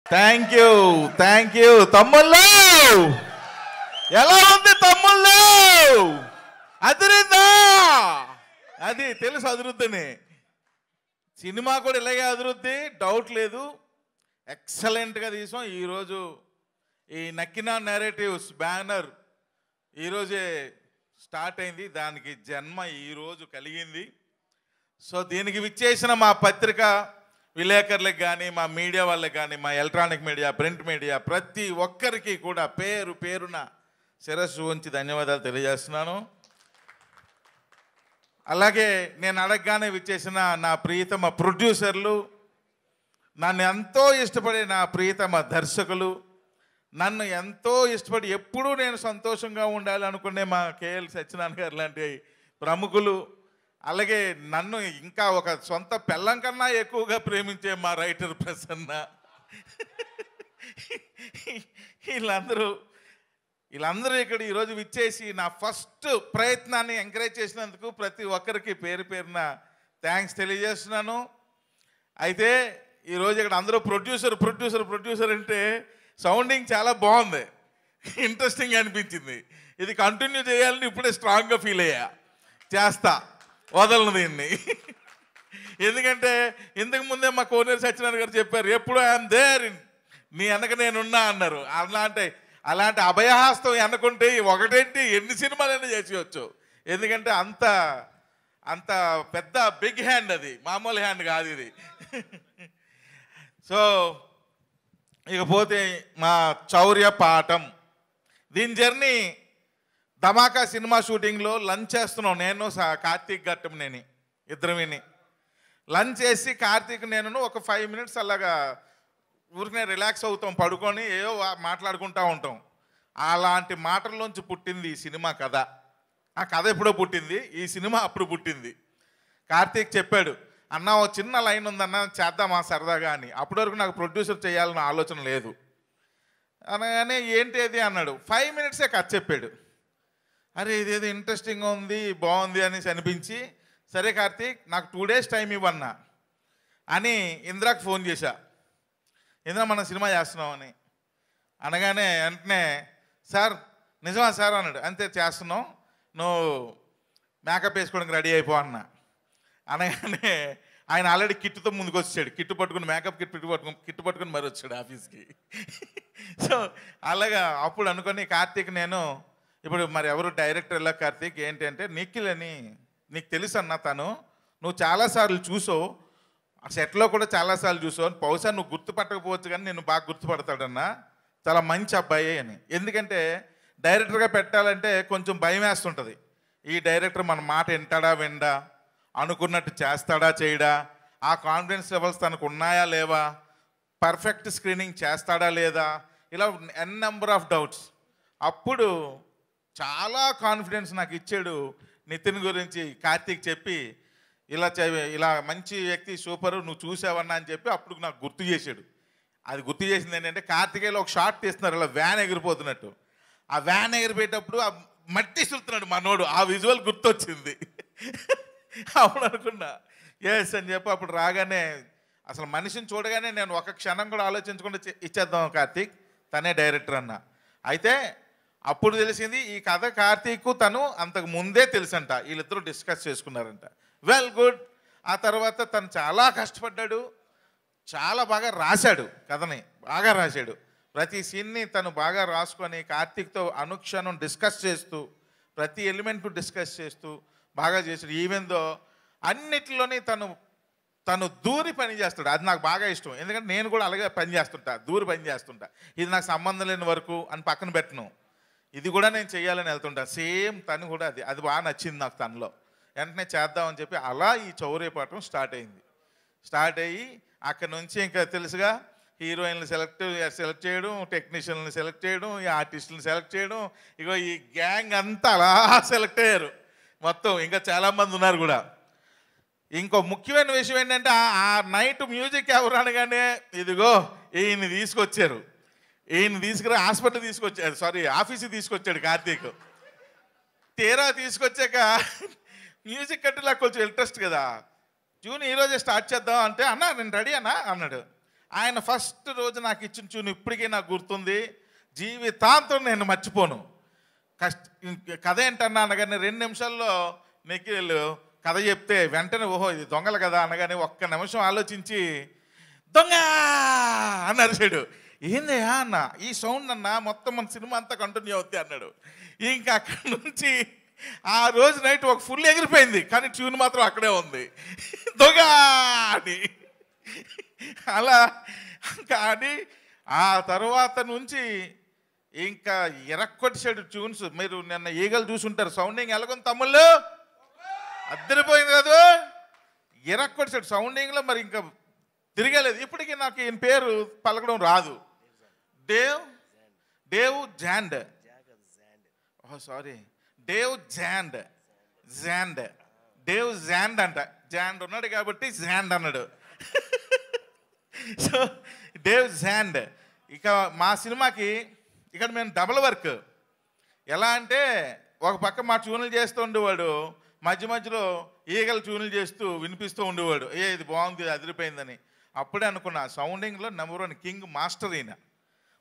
Thank you తమ్ముళ్ళు. ఎలా ఉంది తమ్ముళ్ళు? అదిరిందా? అది తెలుసు అదురుద్దని. సినిమా కూడా ఇలాగే అదురుద్ది, డౌట్ లేదు. ఎక్సలెంట్గా తీసాం. ఈరోజు ఈ నక్కినా నేరేటివ్స్ బ్యానర్ ఈరోజే స్టార్ట్ అయింది, దానికి జన్మ ఈరోజు కలిగింది. సో దీనికి విచ్చేసిన మా పత్రిక విలేకరులకు కానీ, మా మీడియా వాళ్ళకి కానీ, మా ఎలక్ట్రానిక్ మీడియా, ప్రింట్ మీడియా, ప్రతి ఒక్కరికి కూడా పేరు పేరున శిరస్సు ఉంచి ధన్యవాదాలు తెలియజేస్తున్నాను. అలాగే నేను అడగగానే విచ్చేసిన నా ప్రియతమ ప్రొడ్యూసర్లు, నన్ను ఎంతో ఇష్టపడే నా ప్రియతమ దర్శకులు, నన్ను ఎంతో ఇష్టపడి ఎప్పుడూ నేను సంతోషంగా ఉండాలి అనుకునే మా కేఎల్ సత్యనారాయణ గారు లాంటి ప్రముఖులు, అలాగే నన్ను ఇంకా ఒక సొంత పెళ్ళం కన్నా ఎక్కువగా ప్రేమించే మా రైటర్ ప్రసన్న, వీళ్ళందరూ ఇక్కడ ఈరోజు విచ్చేసి నా ఫస్ట్ ప్రయత్నాన్ని ఎంకరేజ్ చేసినందుకు ప్రతి ఒక్కరికి పేరు పేరున థ్యాంక్స్ తెలియజేస్తున్నాను. అయితే ఈరోజు ఇక్కడ అందరూ ప్రొడ్యూసర్ అంటే సౌండింగ్ చాలా బాగుంది, ఇంట్రెస్టింగ్ అనిపించింది. ఇది కంటిన్యూ చేయాలని ఇప్పుడే స్ట్రాంగ్గా ఫీల్ అయ్యా. చేస్తా, వదలను దీన్ని. ఎందుకంటే ఇంతకు ముందే మా కోనేరు సత్యనారాయణ గారు చెప్పారు, ఎప్పుడు ఐఎమ్ దేర్, నీ వెనక నేనున్నా అన్నారు. అలాంటి అభయహస్తం ఎన్నుకుంటే ఒకటేంటి ఎన్ని సినిమాలైనా చేసేయచ్చు. ఎందుకంటే అంత పెద్ద బిగ్ హ్యాండ్, అది మామూలు హ్యాండ్ కాదు ఇది. సో ఇకపోతే మా చౌర్య పాఠం, దీని జర్నీ ధమాకా సినిమా షూటింగ్లో లంచ్ చేస్తున్నాం. నేను కార్తీక్ గట్టంనేని ఇద్దరం లంచ్ చేసి కార్తీక్ నేను ఒక 5 minutes అలాగా ఊరికనే రిలాక్స్ అవుతాం, పడుకొని ఏవో మాట్లాడుకుంటూ ఉంటాం. అలాంటి మాటల్లోంచి పుట్టింది ఈ సినిమా కథ. ఆ కథ ఎప్పుడో పుట్టింది, ఈ సినిమా అప్పుడు పుట్టింది. కార్తీక్ చెప్పాడు, అన్న ఓ చిన్న లైన్ ఉందన్న చేద్దామా సరదాగా అని. అప్పటి వరకు నాకు ప్రొడ్యూసర్ చేయాలన్న ఆలోచన లేదు. అనగానే ఏంటి అది అన్నాడు. 5 minutes కథ చెప్పాడు. అరే ఇదేదో ఇంట్రెస్టింగ్గా ఉంది, బాగుంది అనేసి అనిపించి, సరే కార్తీక్ నాకు 2 days టైం ఇవ్వన్నా అని ఇంద్రాకి ఫోన్ చేశా. ఇంద్రా మనం సినిమా చేస్తున్నామని అనగానే వెంటనే సార్ నిజమా సార్ అన్నాడు. అంతే చేస్తున్నాం, నువ్వు మేకప్ వేసుకోవడానికి రెడీ అయిపో అన్నా. అనగానే ఆయన ఆల్రెడీ కిట్టుతో ముందుకు వచ్చాడు, కిట్టు పట్టుకుని మేకప్ కిట్టు పట్టుకుని మరి వచ్చాడు ఆఫీస్కి. సో అలాగా అప్పుడు అనుకొని కార్తీక్ నేను ఇప్పుడు మరి ఎవరు డైరెక్టర్ ఎలా కార్తీక్ ఏంటి అంటే నిఖిల్ అని నీకు తెలుసు అన్న, నువ్వు చాలాసార్లు చూసావు, సెట్లో కూడా చాలాసార్లు చూసావు, బహుశా నువ్వు గుర్తుపట్టకపోవచ్చు కానీ నేను బాగా గుర్తుపడతాడన్నా, చాలా మంచి అబ్బాయి అని. ఎందుకంటే డైరెక్టర్గా పెట్టాలంటే కొంచెం భయం వేస్తుంటుంది. ఈ డైరెక్టర్ మన మాట విండా, అనుకున్నట్టు చేస్తాడా చేయడా, ఆ కాన్ఫిడెన్స్ లెవెల్స్ తనకు ఉన్నాయా లేవా, పర్ఫెక్ట్ స్క్రీనింగ్ చేస్తాడా లేదా, ఇలా నెంబర్ ఆఫ్ డౌట్స్. అప్పుడు చాలా కాన్ఫిడెన్స్ నాకు ఇచ్చాడు నితిన్ గురించి కార్తీక్ చెప్పి, ఇలా మంచి వ్యక్తి సూపరు నువ్వు చూసావన్నా అని చెప్పి అప్పుడు నాకు గుర్తు చేశాడు. అది గుర్తు చేసింది ఏంటంటే కార్తికేయలో ఒక షాట్ తీస్తున్నారు, ఇలా వ్యాన్ ఎగిరిపోతున్నట్టు. ఆ వ్యాన్ ఎగిరిపోయేటప్పుడు ఆ మట్టి సుడుతున్నాడు మనోడు, ఆ విజువల్ గుర్తొచ్చింది. అప్పుడు అనుకున్నా ఎస్ అని చెప్పి అప్పుడు రాగానే అసలు మనిషిని చూడగానే నేను ఒక క్షణం కూడా ఆలోచించకుండా ఇచ్చేద్దాం కార్తీక్ తనే డైరెక్టర్ అన్న. అయితే అప్పుడు తెలిసింది ఈ కథ కార్తీక్ తను అంతకు ముందే తెలుసంట, వీళ్ళిద్దరూ డిస్కస్ చేసుకున్నారంట. Well good. ఆ తర్వాత తను చాలా కష్టపడ్డాడు, చాలా బాగా రాశాడు, కథని బాగా రాశాడు. ప్రతి సీన్ని తను బాగా రాసుకొని కార్తీక్తో అనుక్షణం డిస్కస్ చేస్తూ, ప్రతి ఎలిమెంట్ డిస్కస్ చేస్తూ బాగా చేశాడు. ఈవెందో అన్నిటిలోని తను దూరి పని చేస్తాడు, అది నాకు బాగా ఇష్టం. ఎందుకంటే నేను కూడా అలాగే పని చేస్తుంటా, దూరి పని చేస్తుంటా. ఇది నాకు సంబంధం లేని వరకు అని పక్కన పెట్టను, ఇది కూడా నేను చేయాలని వెళ్తుంటా. సేమ్ తను కూడా అది బాగా నచ్చింది నాకు తనలో. వెంటనే చేద్దామని చెప్పి అలా ఈ చౌర్యపాఠం స్టార్ట్ అయింది. స్టార్ట్ అయ్యి అక్కడి నుంచి ఇంకా తెలుసుగా హీరోయిన్లు సెలెక్ట్ చేయడం, టెక్నీషియన్లు సెలెక్ట్ చేయడం, ఈ ఆర్టిస్టులను సెలెక్ట్ చేయడం, ఇగో ఈ గ్యాంగ్ అంతా అలా సెలెక్ట్ అయ్యారు మొత్తం. ఇంకా చాలామంది ఉన్నారు కూడా. ఇంకో ముఖ్యమైన విషయం ఏంటంటే ఆ నైట్ మ్యూజిక్ ఎవరు అనగానే ఇదిగో ఈయన్ని తీసుకొచ్చారు. ఈయన తీసుకురా హాస్పిటల్ తీసుకొచ్చాడు, ఆఫీస్కి తీసుకొచ్చాడు కార్తీక్. తీరా తీసుకొచ్చాక మ్యూజిక్ అంటే నాకు కొంచెం ఇంట్రెస్ట్ కదా, జూన్ ఈరోజే స్టార్ట్ చేద్దాం అంటే అన్నా నేను రెడీ అన్నా అన్నాడు. ఆయన ఫస్ట్ రోజు నాకు ఇచ్చిన ట్యూన్ ఇప్పటికీ నాకు గుర్తుంది, జీవితాంతం నేను మర్చిపోను. కథ ఏంటన్నా అనగానే 2 నిమిషాల్లో నిఖిల్ కథ చెప్తే వెంటనే ఓహో ఇది దొంగలు కదా అనగానే ఒక్క నిమిషం ఆలోచించి దొంగ అని అరిచాడు. ఏందయ్యా అన్న, ఈ సౌండ్ అన్న మొత్తం మన సినిమా అంతా కంటిన్యూ అవుద్ది అన్నాడు. ఇంకా అక్కడి నుంచి ఆ రోజు నైట్ ఒక ఫుల్ ఎగిరిపోయింది, కానీ ట్యూన్ మాత్రం అక్కడే ఉంది, దొంగ అని. అలా కానీ ఆ తర్వాత నుంచి ఇంకా ఎరక్కొట్టేసాడు ట్యూన్స్. మీరు నిన్న ఈగలు చూసుంటారు, సౌండింగ్ ఎలాగొంది తమ్ముళ్ళు, అద్దరిపోయింది కాదు, ఎరక్కొట్టేసాడు సౌండింగ్లో. మరి ఇంకా తిరగలేదు. ఇప్పటికీ నాకు ఈయన పేరు పలకడం రాదు. Dave Zand, sorry Dave Zand Dave Zand అంట. జాండ్ ఉన్నాడు కాబట్టి జాండ్ అన్నాడు. So Dave Zand. ఇక మా సినిమాకి ఇక్కడ మేము డబుల్ వర్క్. ఎలా అంటే ఒక పక్క మా ట్యూన్లు చేస్తూ ఉండేవాడు, మధ్య మధ్యలో ఈగలు ట్యూన్లు చేస్తూ వినిపిస్తూ ఉండేవాడు. ఇది బాగుంది అదిరిపోయిందని. అప్పుడే అనుకున్నా సౌండింగ్లో నెంబర్ 1 కింగ్ మాస్టర్ ఈయన,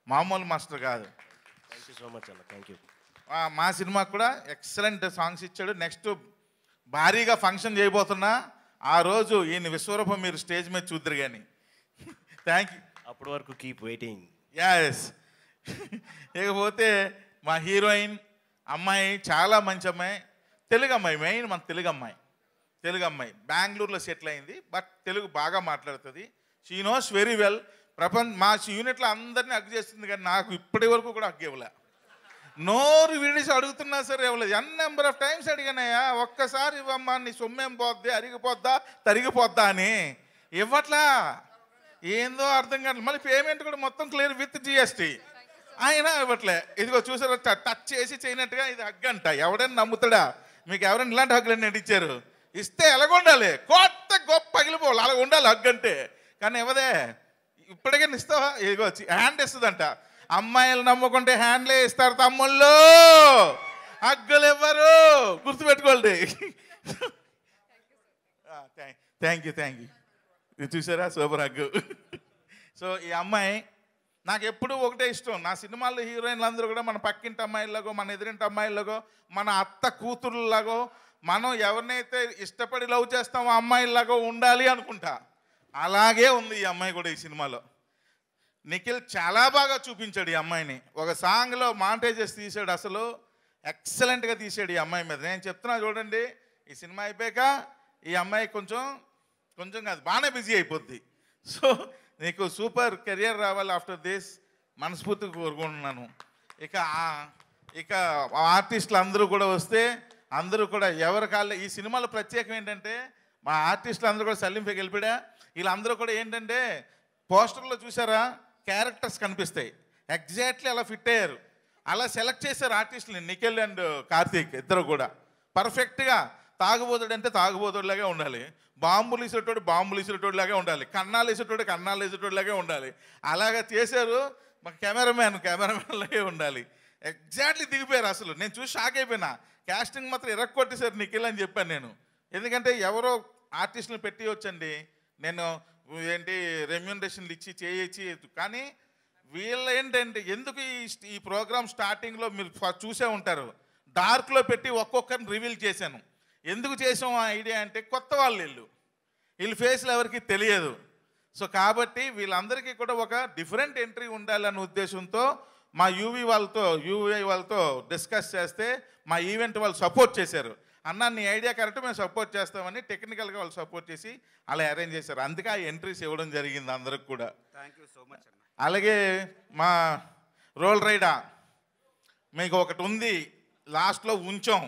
మామూలు మాస్టర్ కాదు. థ్యాంక్ యూ సో మచ్ అన్న, థ్యాంక్ యూ. మా సినిమాకు కూడా ఎక్సలెంట్ సాంగ్స్ ఇచ్చాడు. నెక్స్ట్ భారీగా ఫంక్షన్ చేయబోతున్నా, ఆ రోజు ఈయన విశ్వరూపం మీరు స్టేజ్ మీద చూద్దరు కానీ. Thank you. అప్పటి వరకు కీప్ వెయిటింగ్. యాస్. ఇకపోతే మా హీరోయిన్ అమ్మాయి చాలా మంచి అమ్మాయి, తెలుగు అమ్మాయి, మెయిన్ మన తెలుగు అమ్మాయి బెంగళూరులో సెటిల్ అయింది, బట్ తెలుగు బాగా మాట్లాడుతుంది. She knows very well. మా యూనిట్లో అందరినీ హగ్ చేస్తుంది, కానీ నాకు ఇప్పటి వరకు కూడా హగ్ ఇవ్వలే. నోరు విడిచి అడుగుతున్నా సరే ఇవ్వలేదు. నెంబర్ ఆఫ్ టైమ్స్ అడిగానయ్యా, ఒక్కసారి ఇవ్వమ్మా, నీ సొమ్మేం పోద్ది, అరిగిపోద్దా తరిగిపోద్దా అని. ఇవ్వట్లా, ఏందో అర్థం కాదు. మళ్ళీ పేమెంట్ కూడా మొత్తం క్లియర్ విత్ జిఎస్టీ, అయినా ఇవ్వట్లే. ఇదిగో చూసారా, టచ్ చేసి చేయనట్టుగా ఇది హగ్ అంట. ఎవడైనా నమ్ముతాడా? మీకు ఎవరైనా ఇలాంటి హగ్గులు నటించారు? ఇస్తే ఎలాగ ఉండాలి, కొత్త గొప్ప పగిలిపోవాలి, అలా ఉండాలి హగ్ అంటే. కానీ ఇవ్వదే. ఇప్పటికైనా ఇస్తావా? ఇదిగో హ్యాండ్ ఇస్తుందంట. అమ్మాయిలు నమ్ముకుంటే హ్యాండ్లే ఇస్తారు తమ్ముళ్ళు, హగ్గులు ఇవ్వరు, గుర్తుపెట్టుకోండి. Thank you. ఇది చూసారా, సూపర్ హగ్గు. సో ఈ అమ్మాయి నాకు ఎప్పుడూ ఒకటే ఇష్టం. నా సినిమాల్లో హీరోయిన్లు అందరూ కూడా మన పక్కింటి అమ్మాయిలాగో, మన ఎదురింటి అమ్మాయిలాగో, మన అత్త కూతురులాగో, మనం ఎవరినైతే ఇష్టపడి లవ్ చేస్తామో అమ్మాయిలాగో ఉండాలి అనుకుంటా. అలాగే ఉంది ఈ అమ్మాయి కూడా ఈ సినిమాలో. నిఖిల్ చాలా బాగా చూపించాడు ఈ అమ్మాయిని. ఒక సాంగ్లో మాంటేజెస్ తీసాడు, అసలు ఎక్సలెంట్గా తీసాడు ఈ అమ్మాయి మీద. నేను చెప్తున్నా చూడండి, ఈ సినిమా అయిపోయాక ఈ అమ్మాయి కొంచెం కాదు బాగానే బిజీ అయిపోద్ది. సో నీకు సూపర్ కెరియర్ రావాలి ఆఫ్టర్ దిస్ మనస్ఫూర్తిగా కోరుకుంటున్నాను. ఇక ఆర్టిస్టులు అందరూ కూడా వస్తే అందరూ కూడా ఎవరి కాళ్ళ ఈ సినిమాలో ప్రత్యేకం ఏంటంటే మా ఆర్టిస్టులు అందరూ కూడా సలీంకి వెళ్ళిపోయా. వీళ్ళందరూ కూడా ఏంటంటే పోస్టర్లో చూసారా క్యారెక్టర్స్ కనిపిస్తాయి, ఎగ్జాక్ట్లీ అలా ఫిట్ అయ్యారు. అలా సెలెక్ట్ చేశారు ఆర్టిస్టులని. నిఖిల్ అండ్ కార్తీక్ ఇద్దరు కూడా పర్ఫెక్ట్గా. తాగుబోతుడు అంటే తాగుబోతుడిలాగే ఉండాలి, బాంబులు ఇసేటోడు లాగే ఉండాలి, కన్నాలు వేసేటోడిలాగే ఉండాలి. అలాగా చేశారు. మా కెమెరామ్యాన్ లాగే ఉండాలి. ఎగ్జాక్ట్లీ దిగిపోయారు. అసలు నేను చూసి షాక్ అయిపోయినా. క్యాస్టింగ్ మాత్రం ఎరక్కొట్టేశారు నిఖిల్ అని చెప్పాను నేను. ఎందుకంటే ఎవరో ఆర్టిస్టులు పెట్టివచ్చండి, నేను ఏంటి రెమ్యూనరేషన్లు ఇచ్చి చేయొచ్చి. కానీ వీళ్ళు ఏంటంటే ఎందుకు ఈ ప్రోగ్రామ్ స్టార్టింగ్లో మీరు చూసే ఉంటారు, డార్క్లో పెట్టి ఒక్కొక్కరిని రివీల్ చేశాను. ఎందుకు చేసాం ఆ ఐడియా అంటే కొత్త వాళ్ళు వీళ్ళ ఫేస్లు ఎవరికి తెలియదు. సో కాబట్టి వీళ్ళందరికీ కూడా ఒక డిఫరెంట్ ఎంట్రీ ఉండాలనే ఉద్దేశంతో మా యూవీ వాళ్ళతో డిస్కస్ చేస్తే మా ఈవెంట్ వాళ్ళు సపోర్ట్ చేశారు. అన్న నీ ఐడియా కరెక్ట్, మేము సపోర్ట్ చేస్తామని టెక్నికల్గా వాళ్ళు సపోర్ట్ చేసి అలా అరేంజ్ చేశారు. అందుకే ఆ ఎంట్రీస్ ఇవ్వడం జరిగింది అందరికి కూడా. Thank you so much. అలాగే మా రోల్ రైడా మీకు ఒకటి ఉంది, లాస్ట్లో ఉంచాం.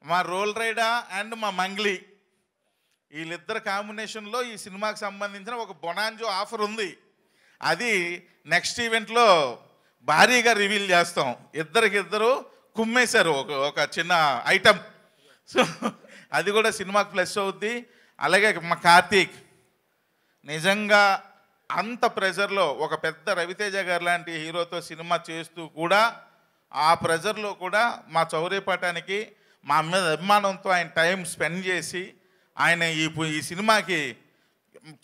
మా రోల్ రైడా అండ్ మా మంగ్లీ వీళ్ళిద్దరు కాంబినేషన్లో ఈ సినిమాకి సంబంధించిన ఒక బొనాంజో ఆఫర్ ఉంది. అది నెక్స్ట్ ఈవెంట్లో భారీగా రివీల్ చేస్తాం. ఇద్దరు కుమ్మేశారు ఒక చిన్న ఐటమ్. సో అది కూడా సినిమాకి ప్లస్ అవుద్ది. అలాగే మా కార్తీక్ నిజంగా అంత ప్రెజర్లో ఒక పెద్ద రవితేజ గారు లాంటి హీరోతో సినిమా చేస్తూ కూడా ఆ ప్రెజర్లో కూడా మా చౌర్యపటానికి మా మీద అభిమానంతో ఆయన టైం స్పెండ్ చేసి ఆయన ఈ సినిమాకి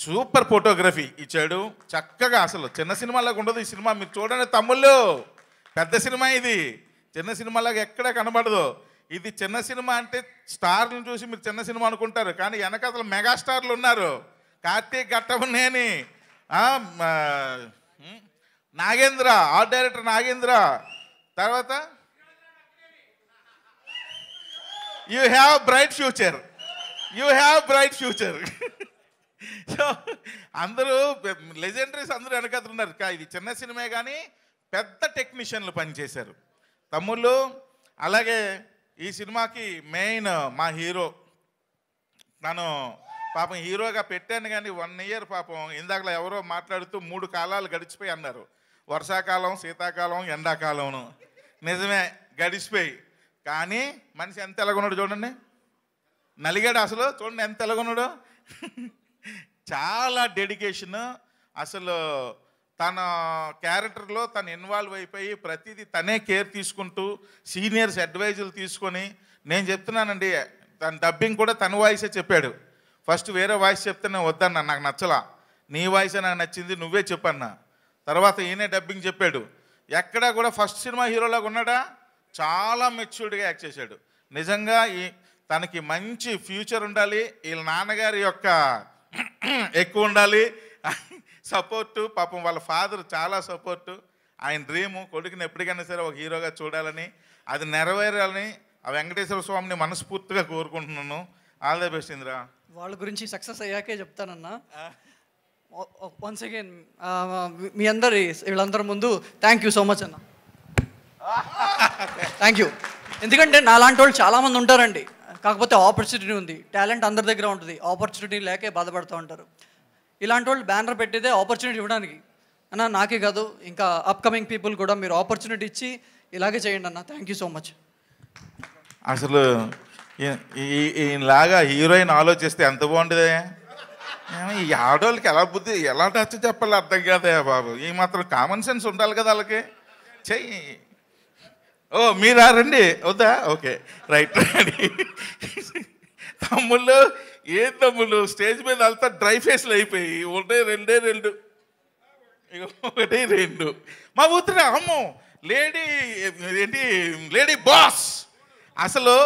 సూపర్ ఫోటోగ్రఫీ ఇచ్చాడు చక్కగా. అసలు చిన్న సినిమాలాగా ఉండదు ఈ సినిమా. మీరు చూడండి తమ్ముళ్ళు, పెద్ద సినిమా ఇది. చిన్న సినిమాలాగా ఎక్కడా కనబడదు. ఇది చిన్న సినిమా అంటే స్టార్లను చూసి మీరు చిన్న సినిమా అనుకుంటారు, కానీ వెనకాతల మెగాస్టార్లు ఉన్నారు. కార్తీక్ ఘట్టమనేని, నాగేంద్ర, ఆర్ట్ డైరెక్టర్ నాగేంద్ర, తర్వాత you have bright future, you have bright future. So అందరూ లెజెండరీస్ అందరూ వెనకాతలు ఉన్నారు. ఇది చిన్న సినిమా కానీ పెద్ద టెక్నీషియన్లు పనిచేశారు తమ్ముళ్ళు. అలాగే ఈ సినిమాకి మెయిన్ మా హీరో, తను పాపం హీరోగా పెట్టాను కానీ 1 year పాపం ఇందాకలా ఎవరో మాట్లాడుతూ 3 కాలాలు గడిచిపోయి అన్నారు. వర్షాకాలం, శీతాకాలం, ఎండాకాలంను. నిజమే గడిచిపోయి, కానీ మనిషి ఎంత ఎలాగున్నాడు చూడండి. నలిగాడు అసలు, చూడండి ఎంత ఎలాగున్నాడు. చాలా డెడికేషన్. అసలు తన క్యారెక్టర్లో తను ఇన్వాల్వ్ అయిపోయి ప్రతిదీ తనే కేర్ తీసుకుంటూ సీనియర్స్ అడ్వైజులు తీసుకొని, నేను చెప్తున్నానండి తన డబ్బింగ్ కూడా తన వాయిసే చెప్పాడు. ఫస్ట్ వేరే వాయిస్ చెప్తే నేను వద్దన్నా, నాకు నచ్చలా. నీ వాయిసే నాకు నచ్చింది, నువ్వే చెప్పన్నా. తర్వాత ఈయనే డబ్బింగ్ చెప్పాడు. ఎక్కడా కూడా ఫస్ట్ సినిమా హీరోలాగా ఉన్నాడా, చాలా మెచ్యూర్డ్గా యాక్ట్ చేశాడు. నిజంగా తనకి మంచి ఫ్యూచర్ ఉండాలి. వీళ్ళ నాన్నగారి యొక్క ఎక్కువ ఉండాలి సపోర్టు. పాపం వాళ్ళ ఫాదర్ చాలా సపోర్టు. ఆయన డ్రీము కొడుకుని ఎప్పటికైనా సరే ఒక హీరోగా చూడాలని, అది నెరవేరాలని ఆ వెంకటేశ్వర స్వామిని మనస్ఫూర్తిగా కోరుకుంటున్నాను. All the best Indra. వాళ్ళ గురించి సక్సెస్ అయ్యాకే చెప్తానన్నా. వన్స్ అగైన్ మీ అందరి వీళ్ళందరి ముందు థ్యాంక్ యూ సో మచ్ అన్న. Thank you. ఎందుకంటే నాలాంటి వాళ్ళు చాలామంది ఉంటారండి, కాకపోతే ఆపర్చునిటీ ఉంది, టాలెంట్ అందరి దగ్గర ఉంటుంది, ఆపర్చునిటీ లేకే బాధపడుతూ ఉంటారు. ఇలాంటి వాళ్ళు బ్యానర్ పెట్టేదే ఆపర్చునిటీ ఇవ్వడానికి అన్న. నాకే కాదు, ఇంకా అప్కమింగ్ పీపుల్ కూడా మీరు ఆపర్చునిటీ ఇచ్చి ఇలాగే చేయండి అన్న. Thank you so much. అసలు ఈయనలాగా హీరోయిన్ ఆలోచిస్తే ఎంత బాగుంటుంది. ఈ ఆడవాళ్ళకి ఎలా టచ్ చెప్పాలి అర్థం కాదే బాబు. ఈ మాత్రం కామన్ సెన్స్ ఉండాలి కదా వాళ్ళకి. చెయ్యి. ఓ మీరా రండి, వద్దా? Okay right. తమ్ముళ్ళు ఏం తమ్ముళ్ళు, స్టేజ్ మీద అంతా డ్రై ఫేస్లు అయిపోయి రెండే రెండు, ఒకటి రెండు. మా ఊతురా అమ్మో లేడీ ఏంటి, లేడీ బాస్. అసలు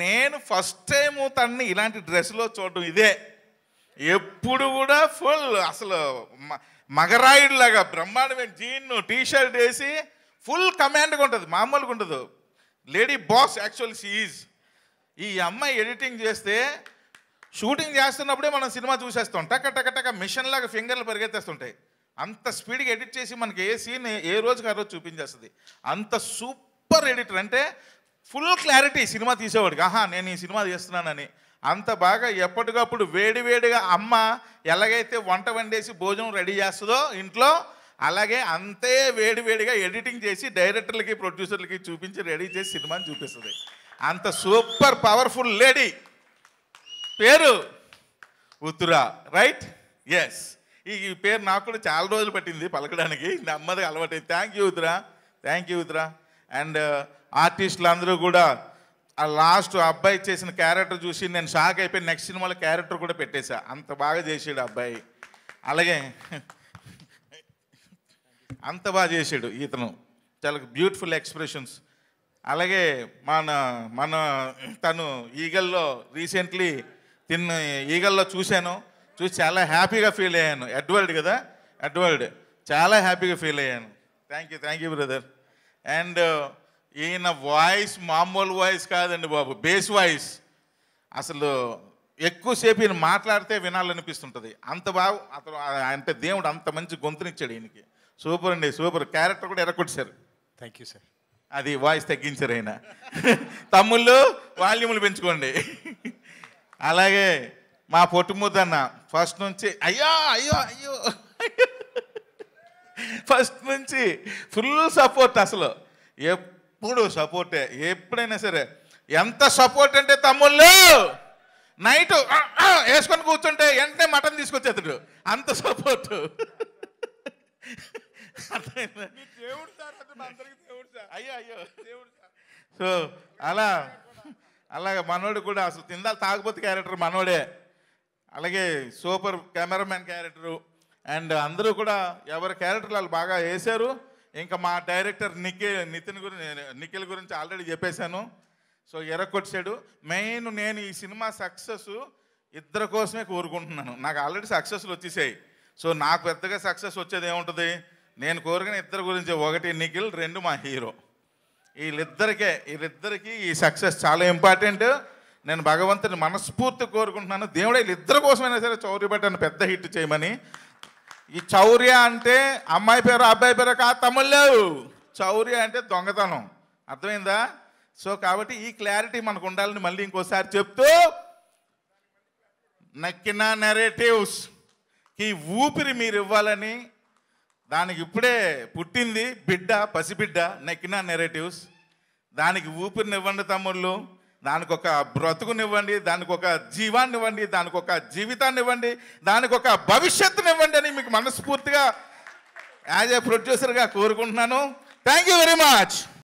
నేను ఫస్ట్ టైం తన్ని ఇలాంటి డ్రెస్లో చూడటం ఇదే. ఎప్పుడు కూడా ఫుల్ అసలు మగరాయుడిలాగా బ్రహ్మాండమైన జీన్ టీషర్ట్ వేసి ఫుల్ కమాండ్గా ఉంటుంది, మామూలుగా ఉండదు. Lady boss actual she is. ఈ అమ్మాయి ఎడిటింగ్ చేస్తే షూటింగ్ చేస్తున్నప్పుడే మనం సినిమా చూసేస్తాం. టక టక టక మిషన్ లాగా ఫింగర్లు పరిగెత్తేస్తుంటాయి. అంత స్పీడ్గా ఎడిట్ చేసి మనకి ఏ సీన్ ఏ రోజుకి ఆ రోజు చూపించేస్తుంది. అంత సూపర్ ఎడిటర్. అంటే ఫుల్ క్లారిటీ సినిమా తీసేవాడికి, ఆహా నేను ఈ సినిమా తీస్తున్నానని. అంత బాగా ఎప్పటికప్పుడు వేడివేడిగా అమ్మ ఎలాగైతే వంట వండేసి భోజనం రెడీ చేస్తుందో ఇంట్లో, అలాగే అంతే వేడివేడిగా ఎడిటింగ్ చేసి డైరెక్టర్లకి ప్రొడ్యూసర్లకి చూపించి రెడీ చేసి సినిమాని చూపిస్తుంది. అంత సూపర్ పవర్ఫుల్ లేడీ. పేరు ఉత్తరా, రైట్? ఎస్. ఈ పేరు నాకు కూడా చాలా రోజులు పట్టింది పలకడానికి, నెమ్మదిగా అలవాటు. Thank you Uttara, thank you Uttara. And ఆర్టిస్టులు అందరూ కూడా ఆ లాస్ట్ అబ్బాయి చేసిన క్యారెక్టర్ చూసి నేను షాక్ అయిపోయి నెక్స్ట్ సినిమాలో క్యారెక్టర్ కూడా పెట్టేశా. అంత బాగా చేసాడు అబ్బాయి. అలాగే అంత బాగా చేసాడు ఇతను, చాలా బ్యూటిఫుల్ ఎక్స్ప్రెషన్స్. అలాగే మన తను ఈగల్లో రీసెంట్లీ ఈగల్లో చూసి చాలా హ్యాపీగా ఫీల్ అయ్యాను. ఎడ్వర్డ్ కదా, ఎడ్వర్డ్, చాలా హ్యాపీగా ఫీల్ అయ్యాను. Thank you brother. అండ్ ఈయన వాయిస్ మామూలు వాయిస్ కాదండి బాబు, బేస్ వాయిస్. అసలు ఎక్కువసేపు ఈయన మాట్లాడితే వినాలనిపిస్తుంటుంది. అంత బాగా అతను, అంటే దేవుడు అంత మంచి గొంతునిచ్చాడు ఈయనకి. సూపర్ అండి, సూపర్. క్యారెక్టర్ కూడా ఎరగొట్టారు. Thank you sir. అది వాయిస్ తగ్గించారు ఆయన. తమ్ముళ్ళు వాల్యూములు పెంచుకోండి. అలాగే మా పొట్టుముద్దన్న ఫస్ట్ నుంచి అయ్యో అయ్యో అయ్యో ఫస్ట్ నుంచి ఫుల్ సపోర్ట్. అసలు ఎప్పుడు సపోర్టే, ఎప్పుడైనా సరే. ఎంత సపోర్ట్ అంటే తమ్ముళ్ళు నైట్ వేసుకొని కూర్చుంటే వెంటనే మటన్ తీసుకొచ్చేతాడు, అంత సపోర్ట్. అయ్యో అయ్యో. సో అలాగ మనోడు కూడా అసలు తిందాలు తాగబోతు క్యారెక్టర్ మనోడే. అలాగే సూపర్ కెమెరామెన్ క్యారెక్టరు అండ్ అందరూ కూడా ఎవరి క్యారెక్టర్లు వాళ్ళు బాగా వేశారు. ఇంకా మా డైరెక్టర్ నిఖిల్ గురించి ఆల్రెడీ చెప్పేశాను. సో ఎరగొచ్చాడు. మెయిన్ నేను ఈ సినిమా సక్సెస్ ఇద్దరి కోసమే కోరుకుంటున్నాను. నాకు ఆల్రెడీ సక్సెస్లు వచ్చేసాయి. సో నాకు పెద్దగా సక్సెస్ వచ్చేది ఏముంటుంది? నేను కోరుకునే ఇద్దరి గురించి, ఒకటి నిఖిల్, రెండు మా హీరో. వీళ్ళిద్దరికీ ఈ సక్సెస్ చాలా ఇంపార్టెంట్. నేను భగవంతుని మనస్ఫూర్తి కోరుకుంటున్నాను, దేవుడు వీళ్ళిద్దరి కోసమైనా సరే చౌర్యపేటను పెద్ద హిట్ చేయమని. ఈ చౌర్య అంటే అమ్మాయి పేరు అబ్బాయి పేరు కా తమ్ముళ్ళు, చౌర్య అంటే దొంగతనం, అర్థమైందా? సో కాబట్టి ఈ క్లారిటీ మనకు ఉండాలని మళ్ళీ ఇంకోసారి చెప్తూ, నక్కిన నెరేటివ్స్కి ఊపిరి మీరు ఇవ్వాలని, దానికి ఇప్పుడే పుట్టింది బిడ్డ, పసిబిడ్డ నక్కిన నెరేటివ్స్. దానికి ఊపిరినివ్వండి తమ్ముళ్ళు, దానికి ఒక బ్రతుకునివ్వండి, దానికి ఒక జీవాన్ని ఇవ్వండి, దానికి ఒక జీవితాన్ని ఇవ్వండి, దానికి ఒక భవిష్యత్తునివ్వండి అని మీకు మనస్ఫూర్తిగా యాజ్ ఏ ప్రొడ్యూసర్గా కోరుకుంటున్నాను. Thank you very much.